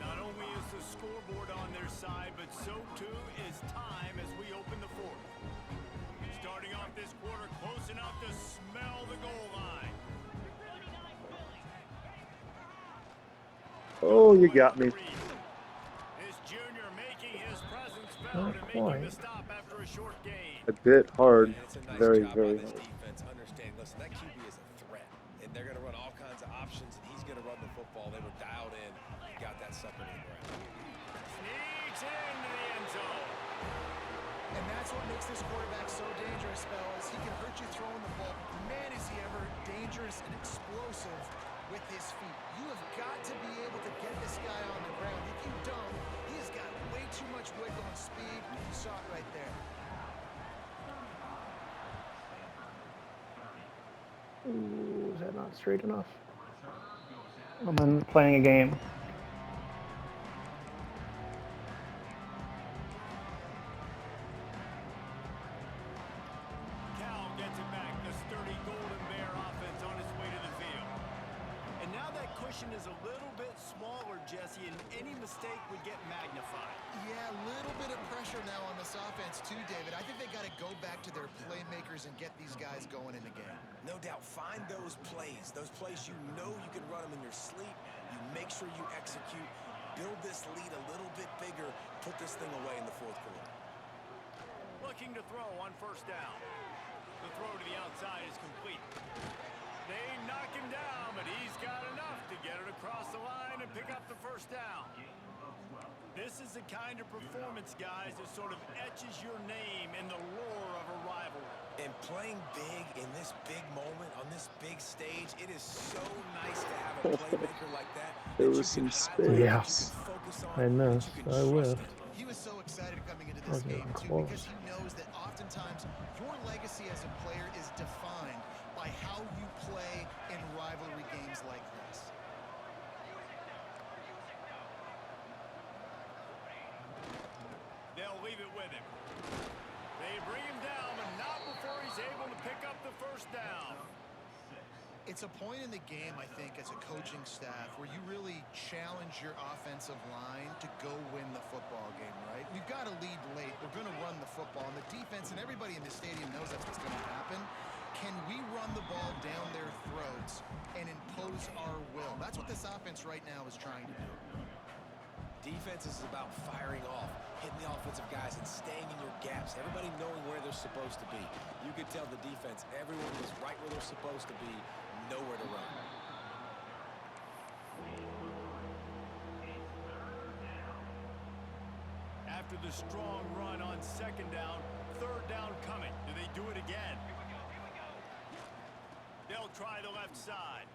Not only is the scoreboard on their side, but so too is time as we open the 4th. Starting off this quarter close enough to smell the goal line. Oh, you got me. This junior making his presence Not felt and making quite. the stop after a short gain. A bit hard. And it's a nice Very, job very by this hard. defense understanding, listen, that QB is a threat, and they're going to run all kinds of options, and he's going to run the football. They were dialed in, got that sucker to the ground. Sneaks into the end zone. And that's what makes this quarterback so dangerous, fellas. He can hurt you throwing the ball. Man, is he ever dangerous and explosive with his feet. You have got to be able to get this guy on the ground. If you don't, he's got way too much wiggle and speed. You saw it right there. Ooh, is that not straight enough? I'm playing a game. Cal gets it back. The sturdy Golden Bear offense on its way to the field. And now that cushion is a little bit smaller, Jesse, and any mistake would get magnified. Yeah, a little bit of pressure now on this offense too, David. I think they got to go back to their playmakers and get these guys going in the game. No doubt, find those plays you know you can run them in your sleep. You make sure you execute, build this lead a little bit bigger, put this thing away in the fourth quarter. Looking to throw on first down. The throw to the outside is complete. They knock him down, but he's got enough to get it across the line and pick up the first down. This is the kind of performance, guys, that sort of etches your name in the lore of a rivalry. And playing big in this big moment, on this big stage, it is so nice to have a playmaker like that. There that was you some can space. Yeah. focus on, I that missed. you can I trust whiffed. in. He was so excited coming into I this was game, getting too, close. because he knows that oftentimes your legacy as a player is defined by how you play in rivalry games like this. They'll leave it with him. They bring him down, but not before he's able to pick up the first down. It's a point in the game, I think, as a coaching staff where you really challenge your offensive line to go win the football game, right? We've got to lead late. We're going to run the football. And the defense and everybody in the stadium knows that's what's going to happen. Can we run the ball down their throats and impose our will? That's what this offense right now is trying to do. Defense is about firing off, hitting the offensive guys, and staying in your gaps. Everybody knowing where they're supposed to be. You could tell the defense, everyone is right where they're supposed to be, nowhere to run. After the strong run on second down, third down coming. Do they do it again? They'll try the left side.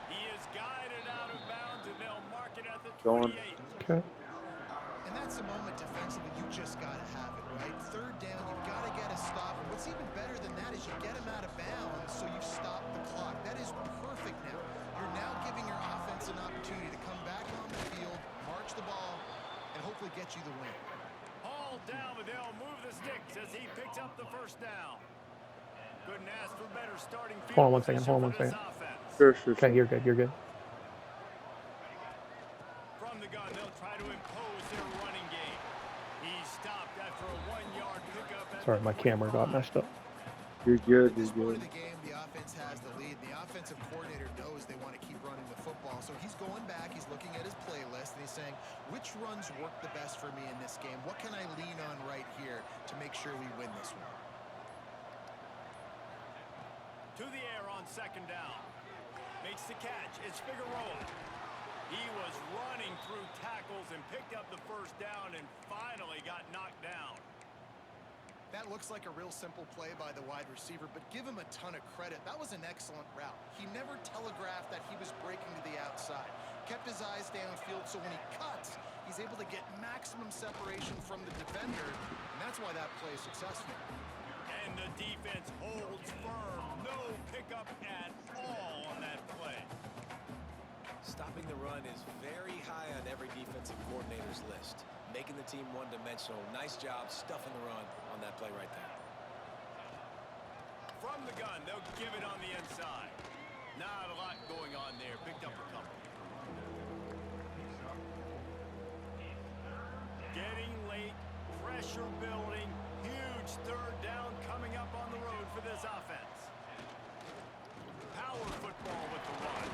He is guided out of bounds, and they'll mark it at the 28. Okay. And that's a moment defensively you just got to have it, right? Third down, you've got to get a stop. And what's even better than that is you get him out of bounds, so you've stopped the clock. That is perfect now. You're now giving your offense an opportunity to come back on the field, march the ball, and hopefully get you the win. Hauled down, but they'll move the sticks as he picks up the first down. Couldn't ask for better starting field Hold on 1 second. position Hold on 1 for this second. offense. Sure. Okay, you're good. You're good. From the gun, they'll try to impose their running game. He's stopped after a 1-yard pickup. Sorry, my camera got messed up. You're good. At this You're point good. of the game, the offense has the lead. The offensive coordinator knows they want to keep running the football. So he's going back, he's looking at his playlist, and he's saying, which runs work the best for me in this game? What can I lean on right here to make sure we win this one? To the air on second down. Makes the catch. It's Figueroa. He was running through tackles and picked up the first down and finally got knocked down. That looks like a real simple play by the wide receiver, but give him a ton of credit. That was an excellent route. He never telegraphed that he was breaking to the outside. Kept his eyes downfield, so when he cuts, he's able to get maximum separation from the defender, and that's why that play is successful. And the defense holds firm. No pickup at all on that play. Stopping the run is very high on every defensive coordinator's list. Making the team one-dimensional. Nice job stuffing the run on that play right there. From the gun, they'll give it on the inside. Not a lot going on there. Picked up a couple. Getting late, pressure building, huge third down coming up on the road for this offense. Power football with the run.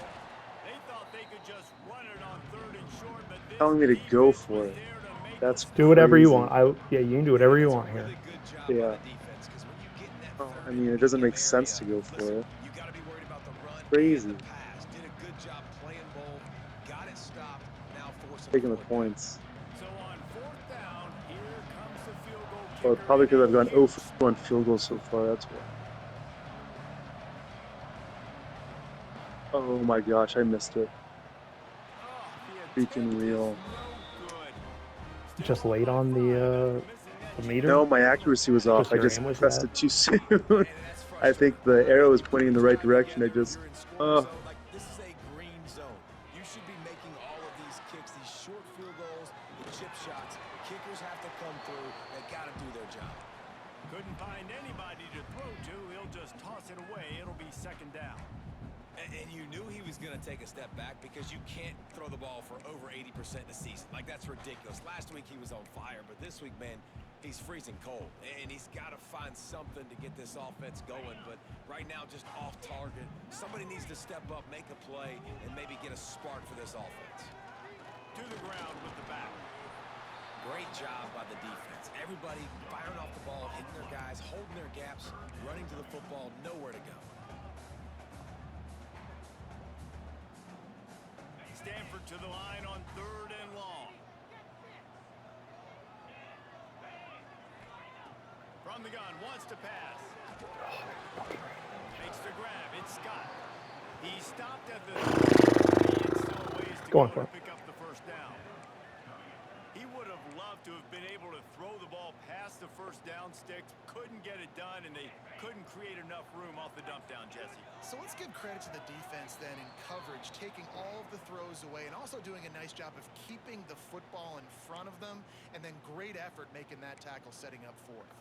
They thought they could just run it on third and short, but this Telling me to go defense for was it. there to make That's Do whatever you crazy. want. Yeah, you can do whatever you want here. Really good job Yeah. by the defense, 'cause when you get in that Oh, third I and mean, it fourth doesn't make area, sense to go for listen, it. you got to be worried about the run Crazy. and the pass. Did a good job playing both. Got it stopped. Now forcing Taking the fourth. points. So on fourth down, here comes the field goal Well, kicker. probably because I've gone 0 for 2 on field goals so far. That's why. Oh my gosh, I missed it. Freaking real. Just late on the meter. No, my accuracy was off. Just I your just aim was pressed bad? it too soon. I think the arrow was pointing in the right direction. I just, Like, this is a green zone. You should be making all of these kicks, these short field goals, the chip shots. Kickers have to come through. They got to do their job. Couldn't find anybody to throw to. He'll just toss it away. It'll be second down. And you knew he was going to take a step back because you can't throw the ball for over 80% in a season. Like, that's ridiculous. Last week he was on fire, but this week, man, he's freezing cold. And he's got to find something to get this offense going. But right now, just off target. Somebody needs to step up, make a play, and maybe get a spark for this offense. To the ground with the back. Great job by the defense. Everybody firing off the ball, hitting their guys, holding their gaps, running to the football, nowhere to go. Stanford to the line on 3rd and long. From the gun, wants to pass. Makes the grab. It's Scott. He stopped at the 30 and still a ways to Go go on for to it. pick up the first down. He would have loved to have been able to throw the ball past the first down sticks. Couldn't get it done, and they couldn't create enough room off the dump down, Jesse. So let's give credit to the defense then in coverage, taking all of the throws away and also doing a nice job of keeping the football in front of them, and then great effort making that tackle setting up 4th.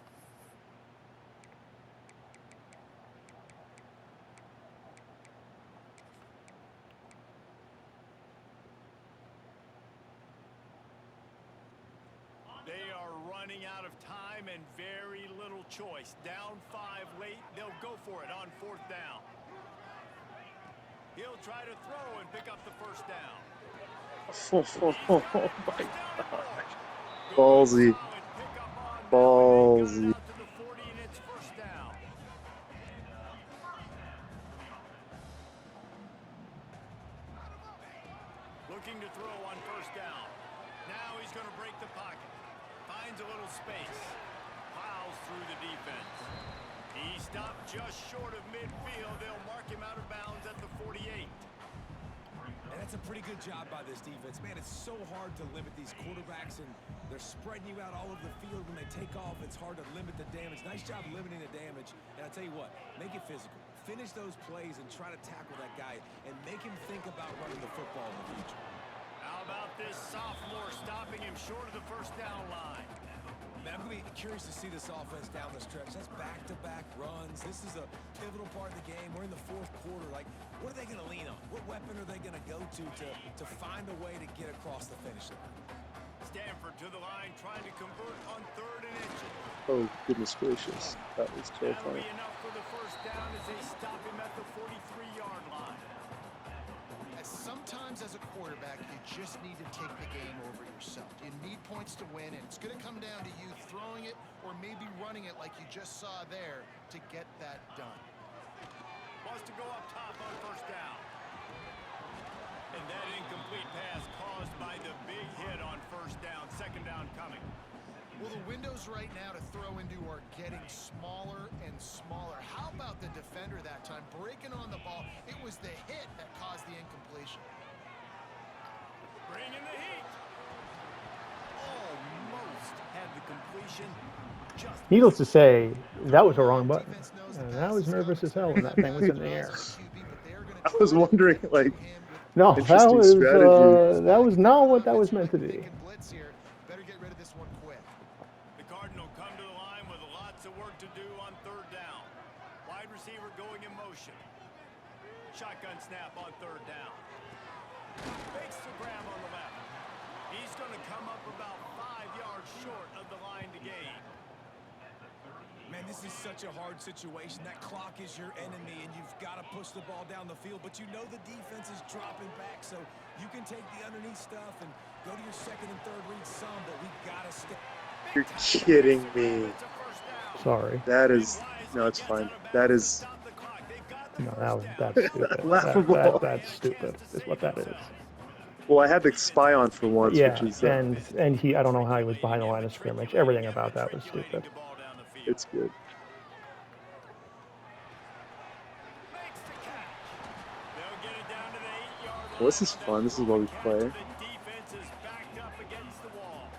They are running out of time and very little choice. Down 5 late, they'll go for it on 4th down. He'll try to throw and pick up the first down. Oh my gosh. Ballsy. Ballsy. To the 40 and it's first down. Looking to throw on first down. Now he's going to break the pocket. Finds a little space. Plows through the defense. He stopped just short of midfield. They'll mark him out of bounds at the 48. And that's a pretty good job by this defense. Man, it's so hard to limit these quarterbacks, and they're spreading you out all over the field. When they take off, it's hard to limit the damage. Nice job limiting the damage. And I tell you what, make it physical. Finish those plays and try to tackle that guy and make him think about running the football in the future. How about this sophomore stopping him short of the first down line? Man, I'm going to be curious to see this offense down the stretch. That's back-to-back runs. This is a pivotal part of the game. We're in the 4th quarter. Like, what are they going to lean on? What weapon are they going to go to find a way to get across the finish line? Stanford to the line, trying to convert on 3rd and inches. Oh, goodness gracious. That was That'll terrifying. be enough for the first down as they stop him at the 43-yard line. Sometimes as a quarterback, you just need to take the game over yourself. You need points to win, and it's going to come down to you throwing it or maybe running it like you just saw there to get that done. Wants to go up top on first down. And that incomplete pass caused by the big hit on first down. Second down coming. Well, the windows right now to throw into are getting smaller and smaller. How about the defender that time breaking on the ball? It was the hit that caused the incompletion. Bringing the heat. Almost had the completion. Just Needless to say, that was a wrong button. And I was nervous as hell when that thing was in the air. I was wondering, like, No, interesting strategy. that was not what that was meant to be. Better get rid of this one quick. the Cardinal come to the line with lots of work to do on 3rd down. Wide receiver going in motion. Shotgun snap on 3rd down. Makes the grab on the left. He's going to come up about 5 yards short of the line to gain. Man, this is such a hard situation. That clock is your enemy, and you've got to push the ball down the field. But you know the defense is dropping back, so you can take the underneath stuff and go to your 2nd and 3rd read some, but we got to stay. You're kidding me. It's a first down. Sorry. That is, no, it's fine. That is Stop the clock. They've got the No, first that's down. stupid. Laughable. That's stupid, is what that is. well. I had the spy on for once, Yeah, which is and he, I don't know how he was behind the line of scrimmage. Everything about that was stupid. The ball down the field. it's good. Makes the catch. They'll get it down to the 8-yard line. Well, this is fun. This is what we play. The defense is backed up against the wall.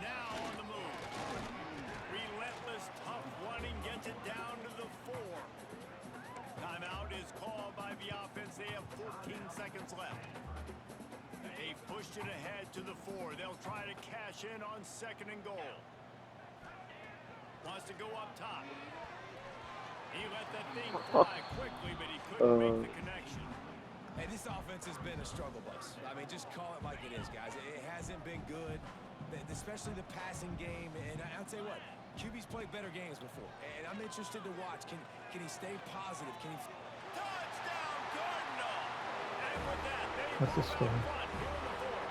Now on the move. Relentless, tough running gets it down to the 4. Timeout is called by the offense. They have 14 seconds left. They've pushed it ahead to the 4. They'll try to cash in on 2nd and goal. Wants to go up top. He let that thing fly quickly, but he couldn't make the connection. And this offense has been a struggle bus. I mean, just call it like it is, guys. It hasn't been good, especially the passing game. And I'll tell you what, QB's played better games before. And I'm interested to watch. Can he stay positive? Can he... Touchdown, Cardinal! And with that, they What's the score? won here in the fourth.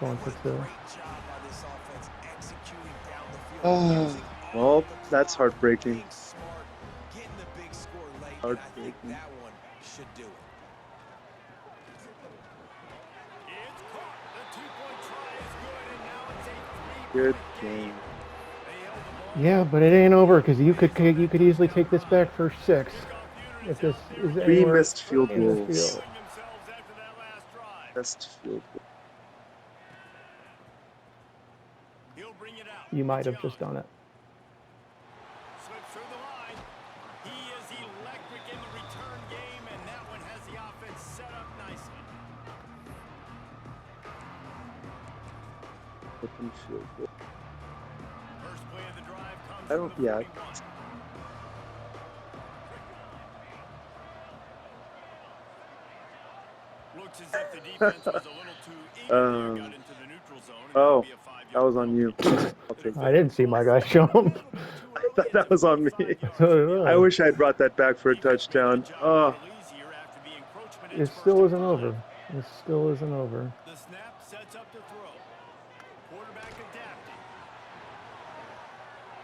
Going for two. Great job by this offense executing down the field. using Well, all the that's clock, heartbreaking. being smart, getting the big score late. And I think Heartbreaking. that one should do it. It's caught. The two-point try is good, and now it's a Good three-point game. They held the ball. Yeah, but it ain't over because you could easily take this back for 6 if this is Three anywhere missed field in the goals. field. Themselves after that last drive. Best field goal. He'll bring it out. You might have Young just done it. slips through the line. He is electric in the return game, and that one has the offense set up nicely. Open field goal. First play of the drive comes I don't. from the Yeah. 41. Looks as if the defense was a little too eager there, got into the neutral zone. And Oh, that'll be a 5-yard that was on you. penalty. I'll take I that. didn't see my guy jump. I thought that was on me. So I wish I had brought that back for a touchdown. Oh, It still isn't over. It still isn't over. The snap sets up the throw. Quarterback adapting.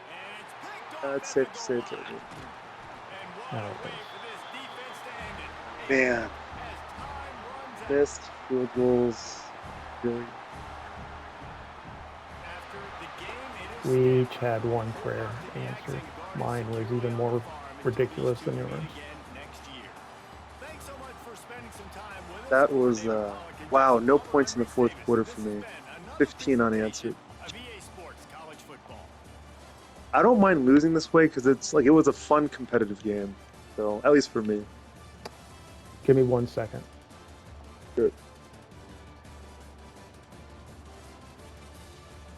And it's picked off that's at safe the to say goal it's over. line. And what No, a it way is. for this defense to end it. Man, As time runs out, missed field goals. Really. after the game, it is We each had one prayer answered. Mine was even more ridiculous than yours. That was wow. No points in the fourth quarter for me. 15 unanswered. I don't mind losing this way because it's like it was a fun competitive game. So at least for me. Give me 1 second. Good.